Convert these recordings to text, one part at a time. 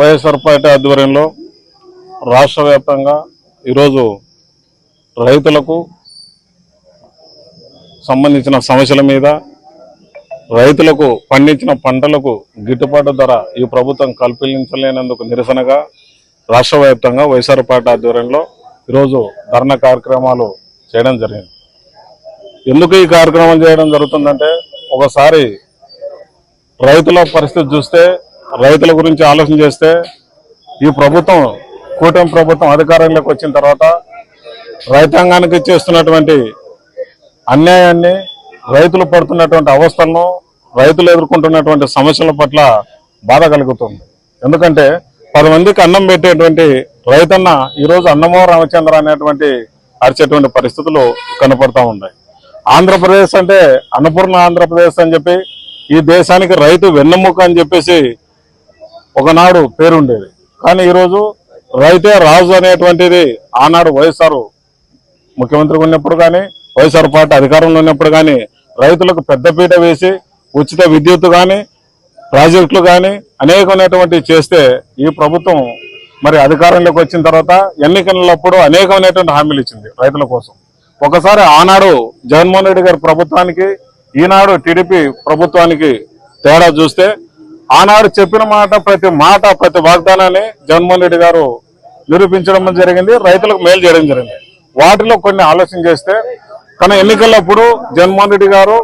YSR party ఆధ్వర్యంలో రాష్ట్ర వ్యాప్తంగా ఈరోజు రైతులకు సంబంధించిన సమస్యల మీద, రైతులకు పండించిన పంటలకు గిట్టుబాటు ధర ఈ ప్రభుత్వం కల్పించలేనందుకు నిరసనగా రాష్ట్ర వ్యాప్తంగా వైఎస్ఆర్ పార్టీ ఆధ్వర్యంలో ఈరోజు ధర్నా కార్యక్రమాలు చేయడం జరిగింది. ఎందుకు ఈ కార్యక్రమం చేయడం జరుగుతుందంటే, ఒకసారి రైతుల పరిస్థితి చూస్తే, రైతుల గురించి ఆలోచన చేస్తే, ఈ ప్రభుత్వం కూటమి ప్రభుత్వం అధికారంలోకి వచ్చిన తర్వాత రైతాంగానికి చేస్తున్నటువంటి అన్యాయాన్ని, రైతులు పడుతున్నటువంటి అవస్థలను, రైతులు ఎదుర్కొంటున్నటువంటి సమస్యల పట్ల బాధ కలుగుతుంది. ఎందుకంటే 10 మందికి అన్నం పెట్టేటువంటి రైతన్న ఈరోజు అన్నమో రామచంద్ర అనేటువంటి అరిచేటువంటి పరిస్థితులు కనపడతా ఉన్నాయి. ఆంధ్రప్రదేశ్ అంటే అన్నపూర్ణ ఆంధ్రప్రదేశ్ అని చెప్పి, ఈ దేశానికి రైతు వెన్నెముక అని చెప్పేసి ఒకనాడు పేరుండేది. కానీ ఈరోజు రైతే రాజు అనేటువంటిది ఆనాడు వైఎస్ఆర్ ముఖ్యమంత్రిగా ఉన్నప్పుడు కానీ, వైఎస్ఆర్ పార్టీ అధికారంలో ఉన్నప్పుడు కానీ రైతులకు పెద్దపీట వేసి ఉచిత విద్యుత్ కానీ, ప్రాజెక్టులు కానీ అనేకమైనటువంటివి చేస్తే, ఈ ప్రభుత్వం మరి అధికారంలోకి వచ్చిన తర్వాత ఎన్నికలప్పుడు అనేకమైనటువంటి హామీలు ఇచ్చింది రైతుల కోసం. ఒకసారి ఆనాడు జగన్మోహన్ రెడ్డి గారి ప్రభుత్వానికి, ఈనాడు టీడీపీ ప్రభుత్వానికి తేడా చూస్తే, ఆనాడు చెప్పిన మాట ప్రతి వాగ్దానాన్ని జగన్మోహన్ రెడ్డి గారు నిరూపించడం జరిగింది, రైతులకు మేలు చేయడం జరిగింది. వాటిలో కొన్ని ఆలోచన చేస్తే, తన ఎన్నికలప్పుడు జగన్మోహన్ రెడ్డి గారు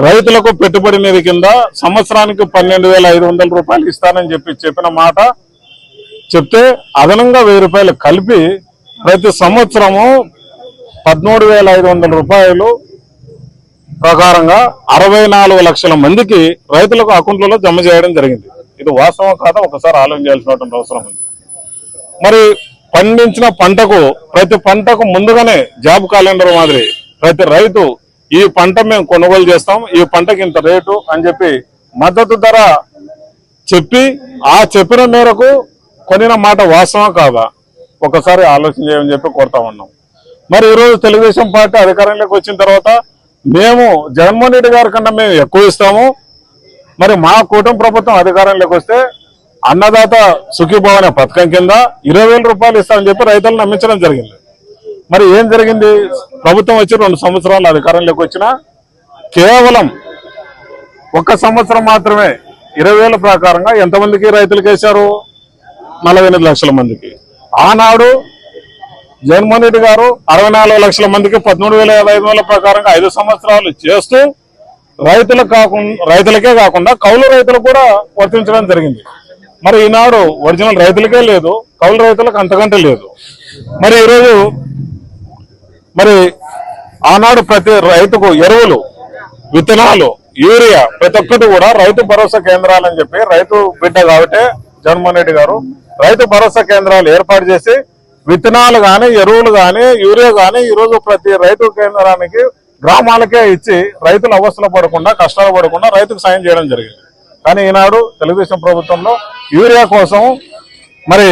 రైతులకు పెట్టుబడి నిధి కింద సంవత్సరానికి 12,500 రూపాయలు ఇస్తానని చెప్పిన మాట చెప్తే, అదనంగా 1000 రూపాయలు కలిపి ప్రతి సంవత్సరము 13,500 రూపాయలు ప్రకారంగా 64 లక్షల మందికి రైతులకు అకౌంట్లలో జమ చేయడం జరిగింది. ఇది వాస్తవం కాదా? ఒకసారి ఆలోచన చేయాల్సినటువంటి అవసరం ఉంది. మరి పండించిన పంటకు, ప్రతి పంటకు ముందుగానే జాబ్ క్యాలెండర్ మాదిరి ప్రతి రైతు ఈ పంట మేము కొనుగోలు చేస్తాం, ఈ పంటకి ఇంత రేటు అని చెప్పి మద్దతు ధర చెప్పి, ఆ చెప్పిన మేరకు కొనిన మాట వాస్తవం కాదా? ఒకసారి ఆలోచన చేయమని చెప్పి కోరుతా ఉన్నాం. మరి ఈరోజు తెలుగుదేశం పార్టీ అధికారంలోకి వచ్చిన తర్వాత మేము జగన్మోహన్ రెడ్డి గారి కన్నా మేము ఎక్కువ ఇస్తాము, మరి మా కూటమి ప్రభుత్వం అధికారంలోకి వస్తే అన్నదాత సుఖీభవ అనే పథకం కింద 20,000 రూపాయలు ఇస్తామని చెప్పి రైతులను నమ్మించడం జరిగింది. మరి ఏం జరిగింది? ప్రభుత్వం వచ్చి 2 సంవత్సరాలు అధికారంలోకి వచ్చినా కేవలం 1 సంవత్సరం మాత్రమే 20,000 ప్రకారంగా ఎంతమందికి రైతులకు వేశారు? 48 లక్షల మందికి. ఆనాడు జగన్మోహన్ రెడ్డి గారు 64 లక్షల మందికి 13,500 ప్రకారంగా 5 సంవత్సరాలు చేస్తూ రైతులకే కాకుండా కౌలు రైతులకు కూడా వర్తించడం జరిగింది. మరి ఈనాడు ఒరిజినల్ రైతులకే లేదు, కౌలు రైతులకు అంతకంటే లేదు. మరి ఈరోజు మరి ఆనాడు ప్రతి రైతుకు ఎరువులు, విత్తనాలు, యూరియా ప్రతి ఒక్కటి కూడా రైతు భరోసా కేంద్రాలని చెప్పి, రైతు బిడ్డ కాబట్టి జగన్మోహన్ రెడ్డి గారు రైతు భరోసా కేంద్రాలు ఏర్పాటు చేసి విత్తనాలు కానీ, ఎరువులు కానీ, యూరియా కానీ ఈరోజు ప్రతి రైతు కేంద్రానికి గ్రామాలకే ఇచ్చి రైతులు అవస్థలు పడకుండా, కష్టాలు పడకుండా రైతుకు సాయం చేయడం జరిగింది. కానీ ఈనాడు తెలుగుదేశం ప్రభుత్వంలో యూరియా కోసం మరి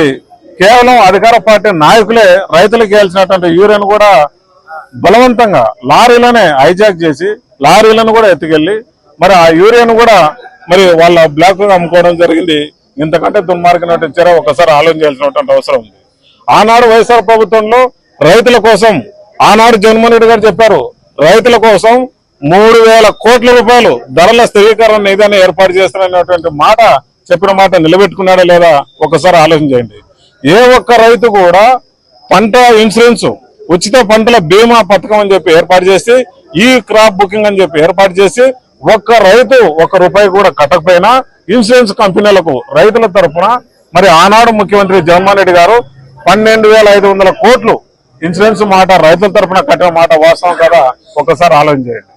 కేవలం అధికార పార్టీ నాయకులే రైతులకు ఇవ్వాల్సినటువంటి యూరియాను కూడా బలవంతంగా లారీలోనే హైజాక్ చేసి, లారీలను కూడా ఎత్తుకెళ్లి మరి ఆ యూరియాను కూడా మరి వాళ్ళ బ్లాక్ గా అమ్ముకోవడం జరిగింది. ఇంతకంటే దుర్మార్గమైనటువంటి చర్య ఒకసారి ఆలోచన చేయాల్సినటువంటి అవసరం ఉంది. ఆనాడు వైఎస్ఆర్ ప్రభుత్వంలో రైతుల కోసం ఆనాడు జగన్మోహన్ రెడ్డి గారు చెప్పారు, రైతుల కోసం 3,000 కోట్ల రూపాయలు ధరల స్థిరీకరణ నిధిని ఏర్పాటు చేస్తున్నటువంటి మాట, చెప్పిన మాట నిలబెట్టుకున్నాడా లేదా ఒకసారి ఆలోచన చేయండి. ఏ ఒక్క రైతు కూడా పంట ఇన్సూరెన్స్, ఉచిత పంటల బీమా పథకం అని చెప్పి ఏర్పాటు చేసి, ఈ క్రాప్ బుకింగ్ అని చెప్పి ఏర్పాటు చేసి, ఒక్క రైతు 1 రూపాయి కూడా కట్టకపోయినా ఇన్సూరెన్స్ కంపెనీలకు రైతుల తరఫున మరి ఆనాడు ముఖ్యమంత్రి జగన్మోహన్ రెడ్డి గారు 12,500 కోట్లు ఇన్సూరెన్స్ మాట రైతుల తరఫున కట్టిన మాట వాస్తవం కదా? ఒకసారి ఆలోచన చేయండి.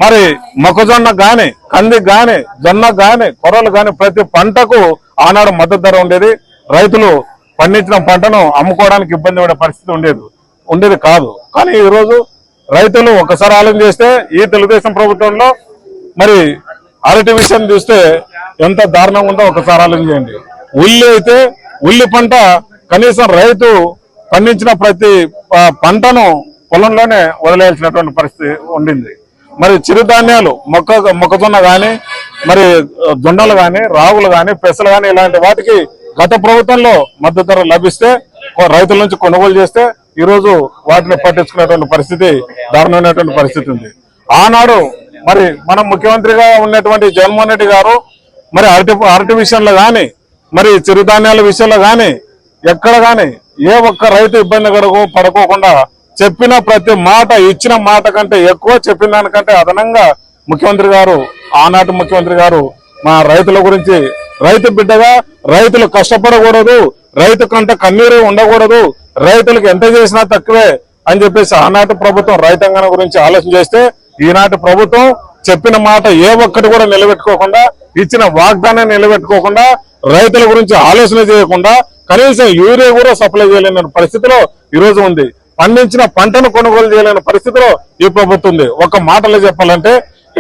మరి మొక్కజొన్న గాని, కంది గాని, జొన్న గాని, కొర్రలు గాని ప్రతి పంటకు ఆనాడు మద్దతు ధర ఉండేది. రైతులు పండించిన పంటను అమ్ముకోవడానికి ఇబ్బంది పడే పరిస్థితి ఉండేది కాదు. కానీ ఈరోజు రైతులు ఒకసారి ఆలోచన చేస్తే, ఈ తెలుగుదేశం ప్రభుత్వంలో మరి అరటి విషయం చూస్తే ఎంత దారుణంగా ఉందో ఒకసారి ఆలోచన చేయండి. ఉల్లి అయితే ఉల్లి పంట కనీసం రైతు పండించిన ప్రతి పంటను పొలంలోనే వదిలేయాల్సినటువంటి పరిస్థితి ఉండింది. మరి చిరుధాన్యాలు మొక్కజొన్న కానీ, మరి జొన్నలు కానీ, రాగులు కానీ, పెసలు కానీ ఇలాంటి వాటికి గత ప్రభుత్వంలో మద్దతు ధర లభిస్తే రైతుల నుంచి కొనుగోలు చేస్తే ఈ రోజు వాటిని పట్టించుకునేటువంటి పరిస్థితి, దారుణమైనటువంటి పరిస్థితి ఉంది. ఆనాడు మరి మనం ముఖ్యమంత్రిగా ఉన్నటువంటి జగన్మోహన్ రెడ్డి గారు మరి అరటి విషయంలో గాని, మరి చిరుధాన్యాల విషయంలో గాని, ఎక్కడ గాని ఏ ఒక్క రైతు ఇబ్బంది పడుకోకుండా చెప్పిన ప్రతి మాట, ఇచ్చిన మాట కంటే ఎక్కువ, చెప్పిన దానికంటే అదనంగా ముఖ్యమంత్రి గారు, ఆనాటి ముఖ్యమంత్రి గారు మా రైతుల గురించి, రైతు బిడ్డగా రైతులు కష్టపడకూడదు, రైతు కంటే కన్నీరు ఉండకూడదు, రైతులకు ఎంత చేసినా తక్కువే అని చెప్పేసి ఆనాటి ప్రభుత్వం రైతాంగం గురించి ఆలోచన చేస్తే, ఈనాటి ప్రభుత్వం చెప్పిన మాట ఏ ఒక్కటి కూడా నిలబెట్టుకోకుండా, ఇచ్చిన వాగ్దానాన్ని నిలబెట్టుకోకుండా, రైతుల గురించి ఆలోచన చేయకుండా కనీసం యూరియా కూడా సప్లై చేయలేని పరిస్థితిలో ఈ రోజు ఉంది. పండించిన పంటను కొనుగోలు చేయలేని పరిస్థితిలో ఈ ప్రభుత్వం ఉంది. ఒక మాటలో చెప్పాలంటే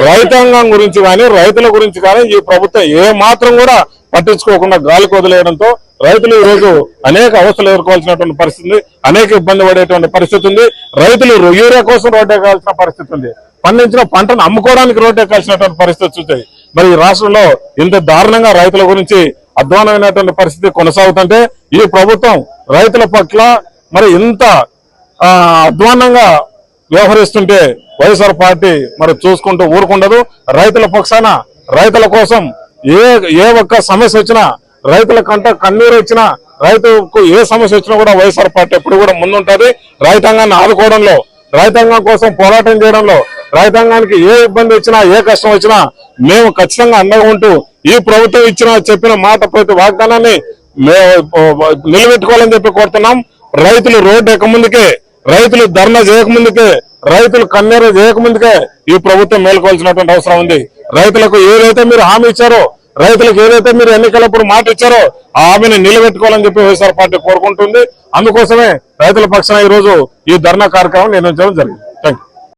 రైతాంగం గురించి కానీ, రైతుల గురించి కానీ ఈ ప్రభుత్వం ఏ మాత్రం కూడా పట్టించుకోకుండా గాలికి వదిలేయడంతో రైతులు ఈ రోజు అనేక అవస్థలు ఎదుర్కోవాల్సినటువంటి పరిస్థితి, అనేక ఇబ్బంది పడేటువంటి పరిస్థితి ఉంది. రైతులు యూరియా కోసం రోడ్డెక్కాల్సిన పరిస్థితి ఉంది. పండించిన పంటను అమ్ముకోవడానికి రోడ్డెక్కాల్సినటువంటి పరిస్థితి చూస్తాయి. మరి ఈ రాష్ట్రంలో ఇంత దారుణంగా రైతుల గురించి అధ్వానమైనటువంటి పరిస్థితి కొనసాగుతుంటే ఈ ప్రభుత్వం రైతుల పట్ల మరి ఇంత అధ్వానంగా వ్యవహరిస్తుంటే వైఎస్ఆర్ పార్టీ మరి చూసుకుంటూ ఊరుకుండదు. రైతుల పక్షాన, రైతుల కోసం ఏ ఒక్క సమస్య వచ్చినా, రైతుల కంట కన్నీరు వచ్చినా, రైతుకు ఏ సమస్య వచ్చినా కూడా వైఎస్ఆర్ పార్టీ ఎప్పుడు కూడా ముందుంటది. రైతాంగాన్ని ఆదుకోవడంలో, రైతాంగం కోసం పోరాటం చేయడంలో, రైతాంగానికి ఏ ఇబ్బంది వచ్చినా, ఏ కష్టం వచ్చినా మేము ఖచ్చితంగా అండగా ఉంటూ ఈ ప్రభుత్వం చెప్పిన మాట, ప్రతి వాగ్దానాన్ని నిలబెట్టుకోవాలని చెప్పి కోరుతున్నాం. రైతులు రోడ్డు ఎక్కముందుకే, రైతులు ధర్నా చేయకముందుకే, రైతులు కన్నీరు చేయకముందుకే ఈ ప్రభుత్వం మేల్కోవాల్సినటువంటి అవసరం ఉంది. రైతులకు ఏదైతే మీరు హామీ ఇచ్చారో, రైతులకు ఏదైతే మీరు ఎన్నికలప్పుడు మాట ఇచ్చారో ఆ హామీని నిలబెట్టుకోవాలని చెప్పి వైఎస్ఆర్ పార్టీ కోరుకుంటుంది. అందుకోసమే రైతుల పక్షాన ఈ రోజు ఈ ధర్నా కార్యక్రమం నిర్వహించడం జరిగింది. Thank you.